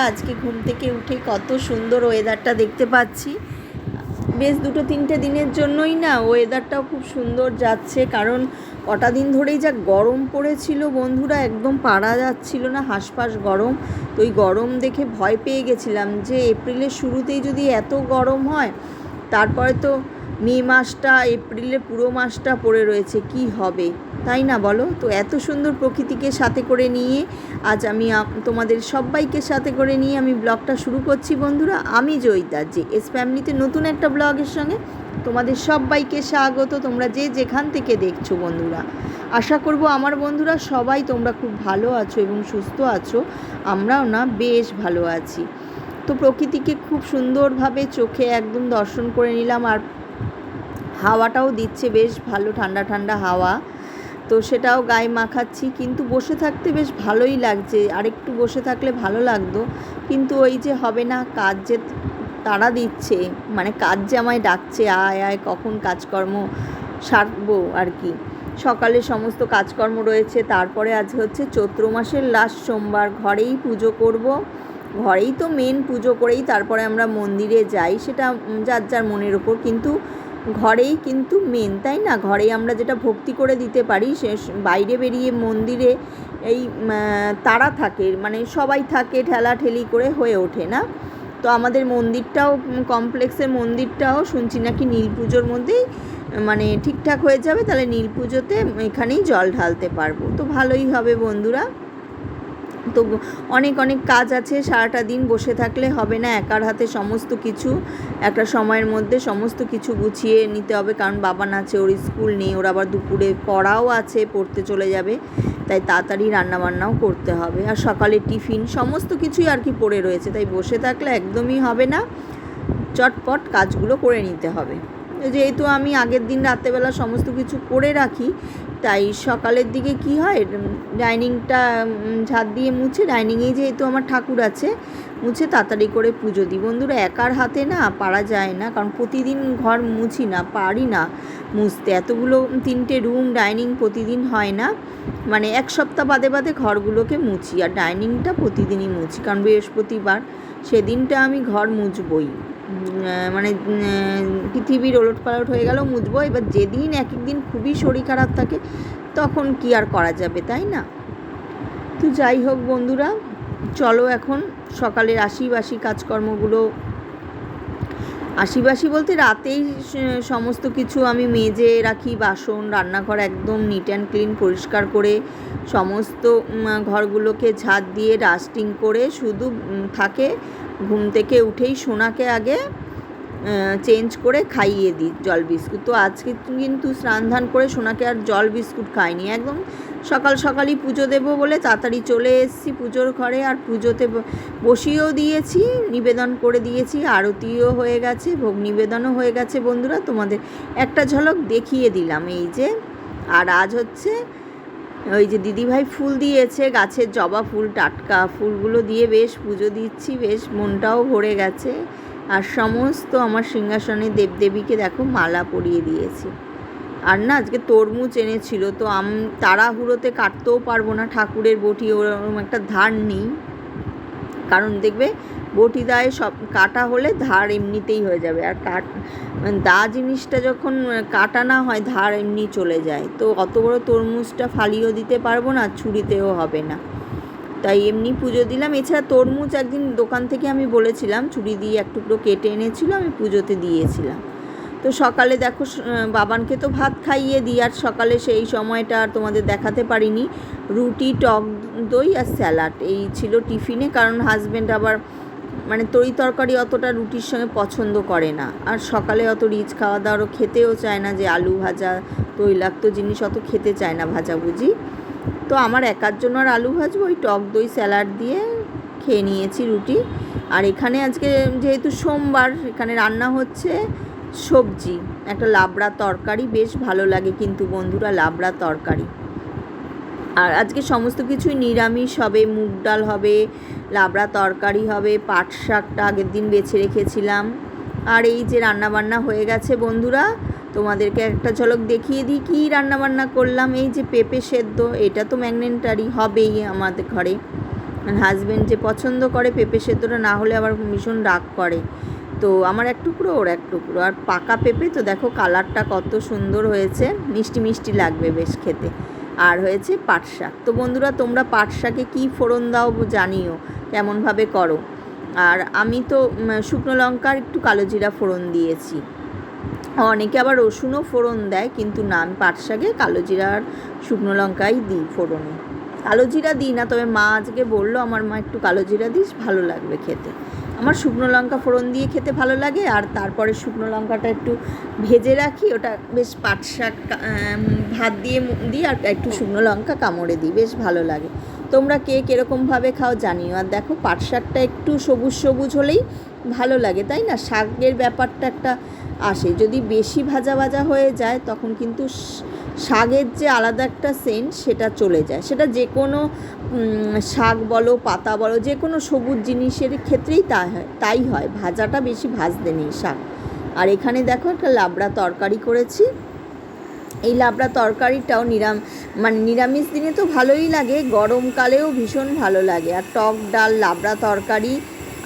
আজকে ঘুম থেকে উঠে কত সুন্দর ওয়েদারটা দেখতে পাচ্ছি। বেশ 2-3 দিনের জন্যই না ওয়েদারটাও খুব সুন্দর যাচ্ছে, কারণ কটা দিন ধরেই যা গরম পড়েছিল বন্ধুরা, একদম পারা যাচ্ছিল না, হাঁসফাঁস গরম। তো ওই গরম দেখে ভয় পেয়ে গেছিলাম যে এপ্রিলের শুরুতেই যদি এত গরম হয়, তারপরে তো মে মাসটা, এপ্রিলের পুরো মাসটা পড়ে রয়েছে, কি হবে তাই না বলো? তো এত সুন্দর প্রকৃতিকে সাথে করে নিয়ে আজ আমি তোমাদের সবাইকে সাথে করে নিয়ে আমি ব্লগটা শুরু করছি বন্ধুরা। আমি জয়িতা, যে এস ফ্যামিলিতে নতুন একটা ব্লগের সঙ্গে তোমাদের সবাইকে স্বাগত। তোমরা যে যেখান থেকে দেখছো বন্ধুরা, আশা করব আমার বন্ধুরা সবাই তোমরা খুব ভালো আছো এবং সুস্থ আছো। আমরাও না বেশ ভালো আছি। তো প্রকৃতিকে খুব সুন্দরভাবে চোখে একদম দর্শন করে নিলাম, আর হাওয়াটাও দিচ্ছে বেশ ভালো, ঠান্ডা ঠান্ডা হাওয়া, তো সেটাও গায়ে মাখাচ্ছি। কিন্তু বসে থাকতে বেশ ভালোই লাগছে, আরেকটু বসে থাকলে ভালো লাগতো, কিন্তু ওই যে হবে না, কাজ যে তাড়া দিচ্ছে, মানে কাজ যে আমায় ডাকছে, আয় আয় কখন কাজকর্ম সারবো আর কি। সকালে সমস্ত কাজকর্ম রয়েছে, তারপরে আজ হচ্ছে চৈত্র মাসের লাস্ট সোমবার, ঘরেই পুজো করব। ঘরেই তো মেন পুজো করেই তারপরে আমরা মন্দিরে যাই, সেটা যার যার মনের ওপর, কিন্তু ঘরেই কিন্তু মেন, তাই না? ঘরেই আমরা যেটা ভক্তি করে দিতে পারি, সে বাইরে বেরিয়ে মন্দিরে এই তারা থাকে, মানে সবাই থাকে, ঠেলাঠেলি করে হয়ে ওঠে না। তো আমাদের মন্দিরটাও, কমপ্লেক্সের মন্দিরটাও শুনছি নাকি নীল পুজোর মধ্যেই মানে ঠিকঠাক হয়ে যাবে, তাহলে নীল পুজোতে এখানেই জল ঢালতে পারবো, তো ভালোই হবে বন্ধুরা। তো অনেক অনেক কাজ আছে, সারাটা দিন বসে থাকলে হবে না, একার হাতে সমস্ত কিছু একটা সময়ের মধ্যে সমস্ত কিছু গুছিয়ে নিতে হবে, কারণ বাবান আছে, ওর স্কুল নেই, ওর আবার দুপুরে পড়াও আছে, পড়তে চলে যাবে, তাই তাড়াতাড়ি রান্নাবান্নাও করতে হবে, আর সকালে টিফিন সমস্ত কিছুই আর কি পড়ে রয়েছে, তাই বসে থাকলে একদমই হবে না, চটপট কাজগুলো করে নিতে হবে। যেহেতু আমি আগের দিন রাত্রেবেলা সমস্ত কিছু করে রাখি, তাই সকালের দিকে কি হয়, ডাইনিংটা ঝাড় দিয়ে মুছে, ডাইনিংয়েই যেহেতু আমার ঠাকুর আছে, মুছে তাড়াতাড়ি করে পুজো দিই বন্ধুরা। একার হাতে না পারা যায় না, কারণ প্রতিদিন ঘর মুছি না, পারি না মুছতে, এতগুলো 3টে রুম, ডাইনিং প্রতিদিন হয় না, মানে এক সপ্তাহ বাদে বাদে ঘরগুলোকে মুছি, আর ডাইনিংটা প্রতিদিনই মুছি, কারণ বৃহস্পতিবার সেদিনটা আমি ঘর মুছবই, মানে পৃথিবীর ওলটপালট হয়ে গেল মুছবো। এবার যেদিন এক একদিন খুবই শরীর খারাপ থাকে, তখন কি আর করা যাবে, তাই না? তো যাই হোক বন্ধুরা, চলো এখন সকালের আশিবাসি কাজকর্মগুলো, আশিবাসি বলতে রাতেই সমস্ত কিছু আমি মেজে রাখি, বাসন, রান্নাঘর একদম নিট অ্যান্ড ক্লিন পরিষ্কার করে সমস্ত ঘরগুলোকে ঝাঁট দিয়ে ডাস্টিং করে শুধু থাকে ঘুম থেকে উঠেই সোনাকে আগে চেঞ্জ করে খাইয়ে দিই জল বিস্কুট। তো আজকে কিন্তু স্নান ধান করে সোনাকে আর জল বিস্কুট খাইনি, একদম সকাল সকালই পুজো দেবো বলে তাড়াতাড়ি চলে এসেছি পুজোর ঘরে, আর পুজোতে বসিয়েও দিয়েছি, নিবেদন করে দিয়েছি, আরতিও হয়ে গেছে, ভোগ নিবেদনও হয়ে গেছে বন্ধুরা, তোমাদের একটা ঝলক দেখিয়ে দিলাম এই যে। আর আজ হচ্ছে ওই যে দিদিভাই ফুল দিয়েছে, গাছের জবা ফুল, টাটকা ফুলগুলো দিয়ে বেশ পুজো দিচ্ছি, বেশ মনটাও ভরে গেছে। আর সমস্ত আমার সিংহাসনে দেবদেবীকে দেখো মালা পরিয়ে দিয়েছি। আর না আজকে তরমুজ এনেছিল, তো তাড়াহুড়োতে কাটতেও পারবো না, ঠাকুরের বটি ওরকম একটা ধার নেই, কারণ দেখবে বটি দায়ে সব কাটা হলে ধার এমনিতেই হয়ে যাবে, আর দা জিনিসটা যখন কাটা না হয় ধার এমনি চলে যায়, তো অত বড় তরমুজটা ফালিয়েও দিতে পারবো না, ছুরিতেও হবে না, তাই এমনি পুজো দিলাম। এছাড়া তরমুজ একদিন দোকান থেকে আমি বলেছিলাম, ছুরি দিয়ে এক টুকরো কেটে এনেছিল, আমি পুজোতে দিয়েছিলাম। তো সকালে দেখো বাবানকে তো ভাত খাইয়ে দিই, আর সকালে সেই সময়টা আর তোমাদের দেখাতে পারিনি, রুটি, টক দই আর স্যালাড এই ছিল টিফিনে, কারণ হাজব্যান্ড আবার মানে তরি তরকারি অতটা রুটির সঙ্গে পছন্দ করে না, আর সকালে অত রিচ খাওয়া দাওয়ারও খেতেও চায় না, যে আলু ভাজা তৈলাক্ত জিনিস অত খেতে চায় না ভাজাভুজি। তো আমার একার জন্য আর আলু ভাজবো, ওই টক দই স্যালাড দিয়ে খেয়ে নিয়েছি রুটি। আর এখানে আজকে যেহেতু সোমবার, এখানে রান্না হচ্ছে সবজি, একটা লাবড়া তরকারি, বেশ ভালো লাগে কিন্তু বন্ধুরা লাবড়া তরকারি। আর আজকে সমস্ত কিছুই নিরামিষ হবে, মুগ ডাল হবে, লাবড়া তরকারি হবে, পাট শাকটা আগের দিন বেছে রেখেছিলাম, আর এই যে রান্নাবান্না হয়ে গেছে বন্ধুরা। তোমাদেরকে একটা ঝলক দেখিয়ে দিই কী রান্নাবান্না করলাম। এই যে পেঁপে সেদ্ধ, এটা তো ম্যাগনেন্টারি হবেই আমাদের ঘরে, হাজব্যান্ড যে পছন্দ করে পেঁপে সেদ্ধটা, না হলে আবার ভীষণ রাগ করে। তো আমার এক টুকরো ওর এক টুকরো, আর পাকা পেঁপে তো দেখো কালারটা কত সুন্দর হয়েছে, মিষ্টি মিষ্টি লাগবে বেশ খেতে। আর হয়েছে পাট শাক। তো বন্ধুরা তোমরা পাট শাকে কী ফোড়ন দাও জানিও, কেমনভাবে করো। আর আমি তো শুকনো লঙ্কার একটু কালো জিরা ফোড়ন দিয়েছি, অনেকে আবার রসুনও ফোড়ন দেয়, কিন্তু না, আমি পাট শাকে কালো জিরা আর শুকনো লঙ্কাই দিই ফোড়নে, কালো জিরা দিই না। তবে মা আজকে বললো আমার মা একটু কালো জিরা দিস, ভালো লাগবে খেতে। আমার শুকনো লঙ্কা ফোড়ন দিয়ে খেতে ভালো লাগে, আর তারপরে শুকনো লঙ্কাটা একটু ভেজে রাখি, ওটা বেশ পাট শাক ভাত দিয়ে দিই, আর একটু শুকনো লঙ্কা কামড়ে দিই, বেশ ভালো লাগে। তোমরা কে কীরকমভাবে খাও জানিও। আর দেখো পাট শাকটা একটু সবুজ সবুজ হলেই ভালো লাগে, তাই না? শাকের ব্যাপারটা একটা আসে, যদি বেশি ভাজা ভাজা হয়ে যায় তখন কিন্তু শাকের যে আলাদা একটা সেন্ট সেটা চলে যায়। সেটা যে কোনো শাক বলো, পাতা বলো, যে কোনো সবুজ জিনিসের ক্ষেত্রেই তাই হয়, ভাজাটা বেশি ভাজতে নেই শাক। আর এখানে দেখো একটা লাবড়া তরকারি করেছি। এই লাবড়া তরকারিটাও নিরামিষ দিনে তো ভালোই লাগে, গরমকালেও ভীষণ ভালো লাগে। আর টক ডাল, লাবড়া তরকারি,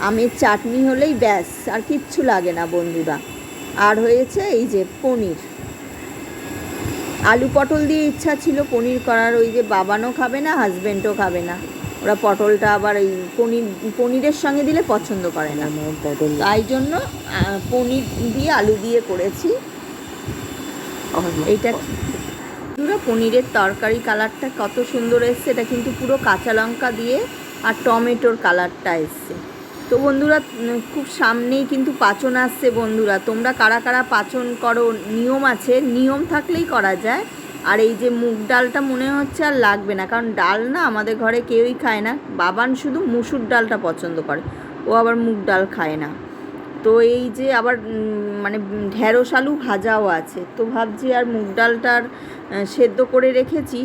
আমের চাটনি হলেই ব্যাস, আর কিচ্ছু লাগে না বন্ধুরা। আর হয়েছে এই যে পনির, আলু পটল দিয়ে ইচ্ছা ছিল পনির করার, ওই যে বাবানও খাবে না, হাজব্যান্ডও খাবে না, ওরা পটলটা আবার এই পনিরের সঙ্গে দিলে পছন্দ করে না, তাই জন্য পনির দিয়ে আলু দিয়ে করেছি এইটা। পুরো পনিরের তরকারি কালারটা কত সুন্দর এসছে, এটা কিন্তু পুরো কাঁচা লঙ্কা দিয়ে আর টমেটোর কালারটা এসছে। তো বন্ধুরা খুব সামনেই কিন্তু পাচন আসছে বন্ধুরা, তোমরা কারা কারা পাচন করো, নিয়ম আছে, নিয়ম থাকলেই করা যায়। আর এই যে মুগ ডালটা মনে হচ্ছে আর লাগবে না, কারণ ডাল না আমাদের ঘরে কেউই খায় না, বাবান শুধু মুসুর ডালটা পছন্দ করে, ও আবার মুগ ডাল খায় না। তো এই যে আবার ঢেঁড়স আলু ভাজাও আছে, তো ভাবছি আর মুগ ডালটার সেদ্ধ করে রেখেছি,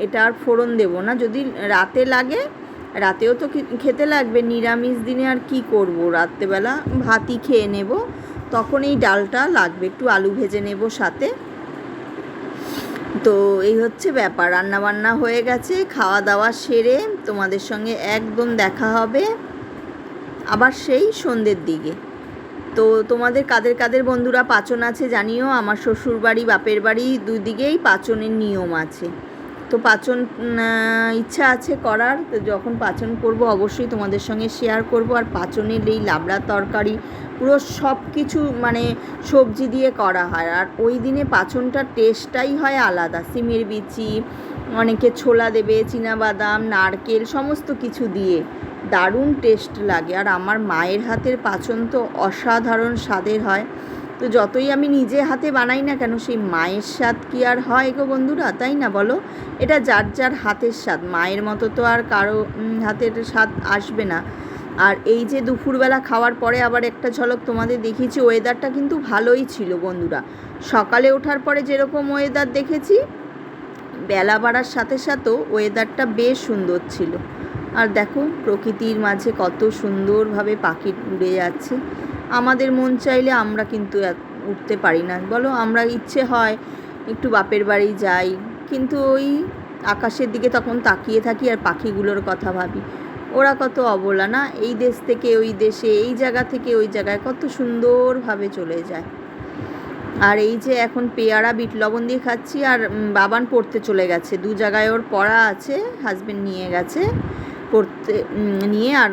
এটা আর ফোড়ন দেবো না, যদি রাতে লাগে, রাতেও তো খেতে লাগবে, নিরামিষ দিনে আর কি করব, রাত্রেবেলা ভাতই খেয়ে নেব, তখন এই ডালটা লাগবে, একটু আলু ভেজে নেব সাথে। তো এই হচ্ছে ব্যাপার, রান্নাবান্না হয়ে গেছে, খাওয়া দাওয়া সেরে তোমাদের সঙ্গে একদম দেখা হবে আবার সেই সন্ধ্যের দিকে। তো তোমাদের কাদের কাদের বন্ধুরা পাচন আছে জানিও। আমার শ্বশুর বাড়ি বাপের বাড়ি দুই দিকেই পাচনের নিয়ম আছে, তো পাচন ইচ্ছা আছে করার, তো যখন পাচন করব অবশ্যই তোমাদের সঙ্গে শেয়ার করব। আর পাচনের এই লাবড়া তরকারি পুরো সব কিছু সবজি দিয়ে করা হয়, আর ওই দিনে পাচনটার টেস্টটাই হয় আলাদা, সিমের বিচি, অনেকে ছোলা দেবে, চীনাবাদাম, নারকেল, সমস্ত কিছু দিয়ে দারুণ টেস্ট লাগে। আর আমার মায়ের হাতের পাচন তো অসাধারণ স্বাদের হয়, তো যতই আমি নিজে হাতে বানাই না কেন, সেই মায়ের স্বাদ কি আর হয় গো বন্ধুরা, তাই না বলো? এটা যার যার হাতের স্বাদ, মায়ের মতো তো আর কারো হাতের স্বাদ আসবে না। আর এই যে দুপুরবেলা খাওয়ার পরে আবার একটা ঝলক তোমাদের দেখিয়েছি, ওয়েদারটা কিন্তু ভালোই ছিল বন্ধুরা, সকালে ওঠার পরে যেরকম ওয়েদার দেখেছি, বেলা বাড়ার সাথে সাথেও ওয়েদারটা বেশ সুন্দর ছিল। আর দেখো প্রকৃতির মাঝে কত সুন্দরভাবে পাখি উড়ে যাচ্ছে, আমাদের মন চাইলে আমরা কিন্তু উঠতে পারি না বলো, আমরা ইচ্ছে হয় একটু বাপের বাড়ি যাই, কিন্তু ওই আকাশের দিকে তখন তাকিয়ে থাকি আর পাখিগুলোর কথা ভাবি, ওরা কত অবলা না, এই দেশ থেকে ওই দেশে, এই জায়গা থেকে ওই জায়গায় কত সুন্দরভাবে চলে যায়। আর এই যে এখন পেয়ারা বিট লবণ দিয়ে খাচ্ছি, আর বাবান পড়তে চলে গেছে, দু জায়গায় ওর পড়া আছে, হাজব্যান্ড নিয়ে গেছে পড়তে, নিয়ে আর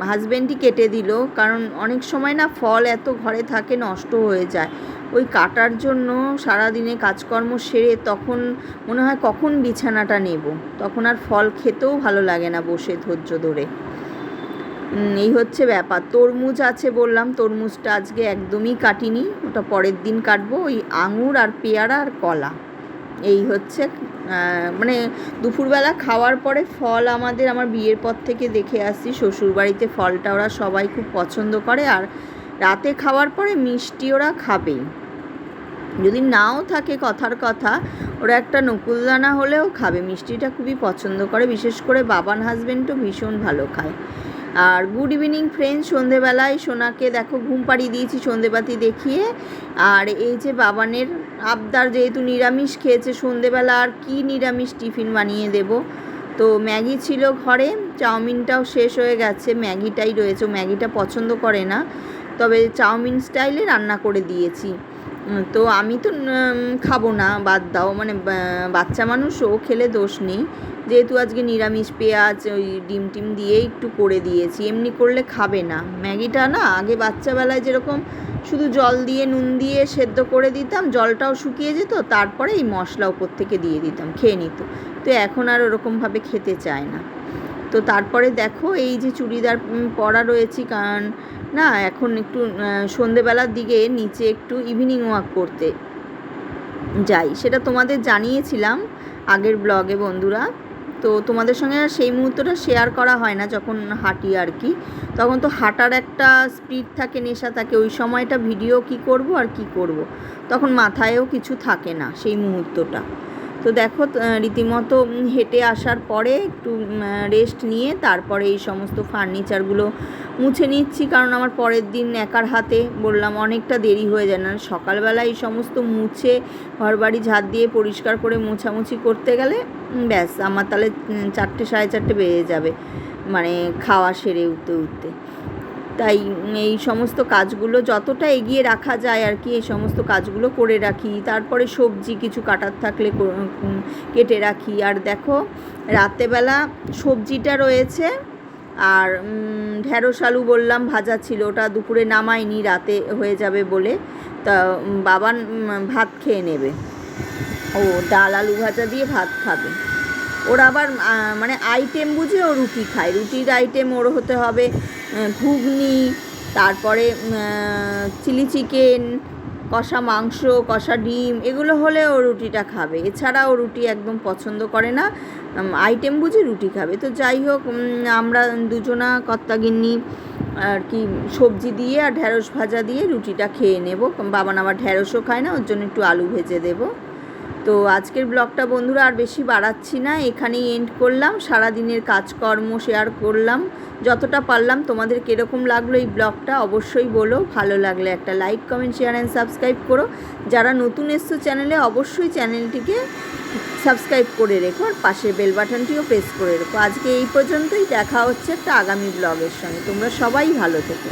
হাজব্যান্ডই কেটে দিল, কারণ অনেক সময় না ফল এত ঘরে থাকে নষ্ট হয়ে যায়, ওই কাটার জন্য সারাদিনে কাজকর্ম সেরে তখন মনে হয় কখন বিছানাটা নেব, তখন আর ফল খেতেও ভালো লাগে না বসে ধৈর্য ধরে। এই হচ্ছে ব্যাপার। তরমুজ আছে বললাম, তরমুজটা আজকে একদমই কাটিনি, ওটা পরের দিন কাটবো। ওই আঙুর আর পেয়ারা আর কলা, এই হচ্ছে দুপুরবেলা খাওয়ার পরে ফল আমার বিয়ের পর থেকে দেখে আসছি, শ্বশুরবাড়িতে ফলটা ওরা সবাই খুব পছন্দ করে, আর রাতে খাওয়ার পরে মিষ্টি ওরা খাবেই, যদি নাও থাকে কথার কথা, ওরা একটা নকুলদানা হলেও খাবে, মিষ্টিটা খুবই পছন্দ করে, বিশেষ করে বাবান হাজব্যান্ডও ভীষণ ভালো খায়। আর গুড ইভিনিং ফ্রেন্ডস, সন্ধেবেলায় সোনাকে দেখো ঘুম পাড়িয়ে দিয়েছি সন্ধেবাতি দেখিয়ে। আর এই যে বাবানের আবদার, যেহেতু নিরামিষ খেয়েছে সন্ধেবেলা, আর কি নিরামিষ টিফিন বানিয়ে দেব, তো ম্যাগি ছিল ঘরে, চাউমিনটাও শেষ হয়ে গেছে, ম্যাগিটাই রয়েছে, ম্যাগিটা পছন্দ করে না, তবে চাউমিন স্টাইলে রান্না করে দিয়েছি। তো আমি তো খাবো না, বাদ দাও, মানে বাচ্চা মানুষও খেলে দোষ নেই, যেহেতু আজকে নিরামিষ পেঁয়াজ ওই ডিম টিম দিয়ে একটু করে দিয়েছি, এমনি করলে খাবে না। ম্যাগিটা না আগে বাচ্চাবেলায় যেরকম শুধু জল দিয়ে নুন দিয়ে সেদ্ধ করে দিতাম, জলটাও শুকিয়ে যেত, তারপরে এই মশলা উপর থেকে দিয়ে দিতাম, খেয়ে নিত। তো এখন আর ওরকমভাবে খেতে চায় না। তো তারপরে দেখো এই যে চুড়িদার পরা রয়েছি, কারণ না এখন একটু সন্ধেবেলার দিকে নিচে একটু ইভিনিং ওয়াক করতে যাই, সেটা তোমাদের জানিয়েছিলাম আগের ব্লগে বন্ধুরা। তো তোমাদের সঙ্গে আর সেই মুহূর্তটা শেয়ার করা হয় না, যখন হাঁটি আর কি, তখন তো হাঁটার একটা স্পিড থাকে, নেশা থাকে, ওই সময়টা ভিডিও কি করব আর কি করব, তখন মাথায়ও কিছু থাকে না সেই মুহূর্তটা। তো দেখো রীতিমতো হেঁটে আসার পরে একটু রেস্ট নিয়ে তারপরে এই সমস্ত ফার্নিচারগুলো মুছে নিচ্ছি, কারণ আমার পরের দিন একার হাতে বললাম অনেকটা দেরি হয়ে যায়, না সকালবেলা এই সমস্ত মুছে ঘরবাড়ি ঝাড় দিয়ে পরিষ্কার করে মোছামুছি করতে গেলে ব্যাস আমার তাহলে 4টে 4:30 বেজে যাবে, মানে খাওয়া সেরে উঠতে উঠতে। তাই এই সমস্ত কাজগুলো যতটা এগিয়ে রাখা যায় আর কি, এই সমস্ত কাজগুলো করে রাখি। তারপরে সবজি কিছু কাটার থাকলে কেটে রাখি। আর দেখো রাতেবেলা সবজিটা রয়েছে, আর ঢ্যাঁড়স আলু বললাম ভাজা ছিল, ওটা দুপুরে নামাইনি, রাতে হয়ে যাবে বলে। তা বাবা ভাত খেয়ে নেবে, ও ডাল আলু ভাজা দিয়ে ভাত খাবে। ওর আবার মানে আইটেম বুঝে ও রুটি খায়, রুটির আইটেম ওর হতে হবে ঘুগনি, তারপরে চিলি চিকেন, কষা মাংস, কষা ডিম, এগুলো হলে ও রুটিটা খাবে, এছাড়া ও রুটি একদম পছন্দ করে না, আইটেম বুঝে রুটি খাবে। তো যাই হোক, আমরা দুজনা কর্তাগিন্নি আর কি সবজি দিয়ে আর ঢ্যাঁড়স ভাজা দিয়ে রুটিটা খেয়ে নেব। বাবান আবার ঢ্যাঁড়সও খায় না, ওর জন্য একটু আলু ভেজে দেবো। তো আজকের ব্লগটা বন্ধুরা আর বেশি বাড়াচ্ছি না, এখানেই এন্ড করলাম। সারাদিনের কাজকর্ম শেয়ার করলাম যতটা পারলাম। তোমাদের কীরকম লাগলো এই ব্লগটা অবশ্যই বলো, ভালো লাগলে একটা like comment share and subscribe করো। যারা নতুন এসছো চ্যানেলে অবশ্যই চ্যানেলটিকে সাবস্ক্রাইব করে রেখো, আর পাশের বেল বাটনটিও প্রেস করে রেখো। আজকে এই পর্যন্তই, দেখা হচ্ছে একটা আগামী ব্লগের সঙ্গে। তোমরা সবাই ভালো থেকো।